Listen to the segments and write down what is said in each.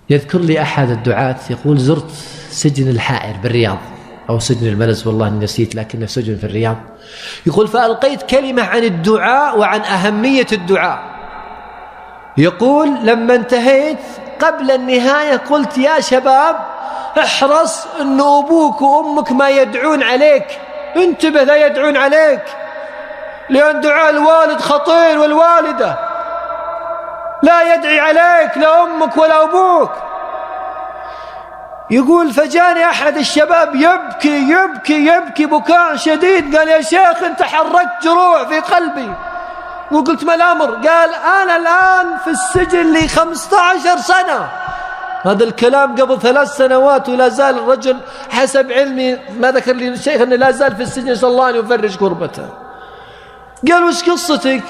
يذكر لي أحد الدعاة يقول زرت سجن الحائر بالرياض أو سجن الملز، والله نسيت، لكنه سجن في الرياض. يقول فألقيت كلمة عن الدعاء وعن أهمية الدعاء. يقول لما انتهيت قبل النهاية قلت يا شباب احرص أن أبوك وأمك ما يدعون عليك، انتبه لا يدعون عليك، لأن دعاء الوالد خطير، والوالدة لا يدعي عليك لا أمك ولا أبوك. يقول فجاني أحد الشباب يبكي يبكي يبكي بكاء شديد، قال يا شيخ أنت حركت جروح في قلبي. وقلت ما الأمر؟ قال أنا الآن في السجن لي 15 سنة. هذا الكلام قبل 3 سنوات ولا زال الرجل حسب علمي ما ذكر لي الشيخ أنه لا زال في السجن، صلى الله عليه يفرج كربته. قال وش قصتك؟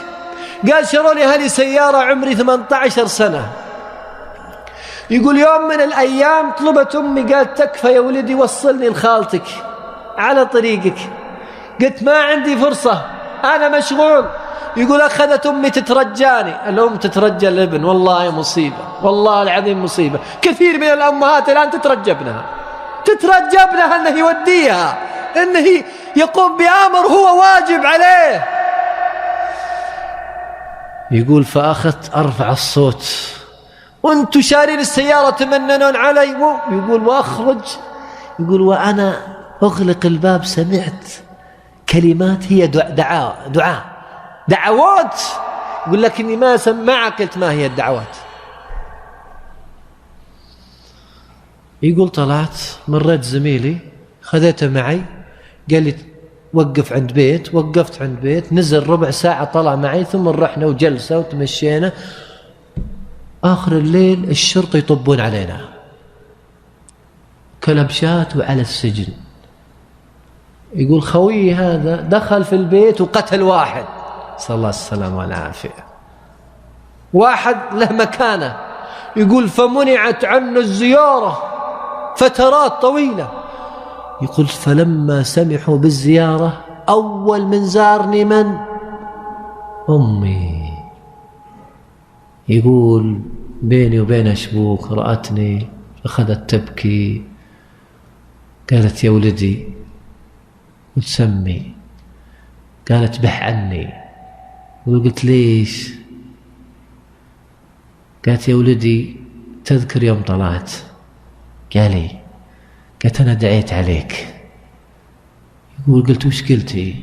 قال شروا لي هذه سيارة عمري 18 سنة. يقول يوم من الأيام طلبت أمي قالت تكفى يا ولدي وصلني لخالتك على طريقك. قلت ما عندي فرصة أنا مشغول. يقول أخذت أمي تترجاني. الأم تترجى الابن، والله مصيبة، والله العظيم مصيبة. كثير من الأمهات الآن تترجى ابنها أنه يوديها، أنه يقوم بأمر هو واجب عليه. يقول فأخذت أرفع الصوت وانتم شارين السيارة تمننون علي. يقول وأخرج، يقول وأنا أغلق الباب سمعت كلمات هي دعوات. يقول لكني ما عقلت ما هي الدعوات. يقول طلعت مريت زميلي خذيته معي قال لي وقف عند بيت، وقفت عند بيت، نزل ربع ساعة طلع معي، ثم رحنا وجلسة وتمشينا. آخر الليل الشرطة يطبون علينا كلبشات وعلى السجن. يقول خوي هذا دخل في البيت وقتل واحد، صلى الله السلامة والعافية، واحد له مكانة. يقول فمنعت عنه الزيارة فترات طويلة. يقول فلما سمحوا بالزيارة أول من زارني من؟ أمي. يقول بيني وبين شبوك رأتني أخذت تبكي، قالت يا ولدي وتسمي، قالت بح عني. وقلت ليش؟ قالت يا ولدي تذكر يوم طلعت؟ قالي قالت أنا دعيت عليك. يقول قلت وش قلتي؟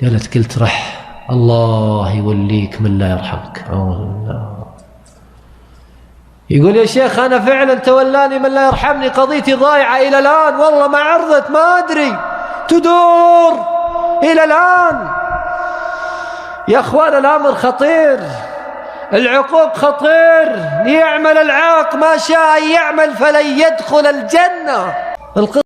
قالت قلت رح الله يوليك من لا يرحمك. يقول يا شيخ أنا فعلا تولاني من لا يرحمني، قضيتي ضايعة إلى الآن، والله ما عرضت ما أدري تدور إلى الآن. يا أخوان الأمر خطير، العقوق خطير، ليعمل العاق ما شاء يعمل فلن يدخل الجنة.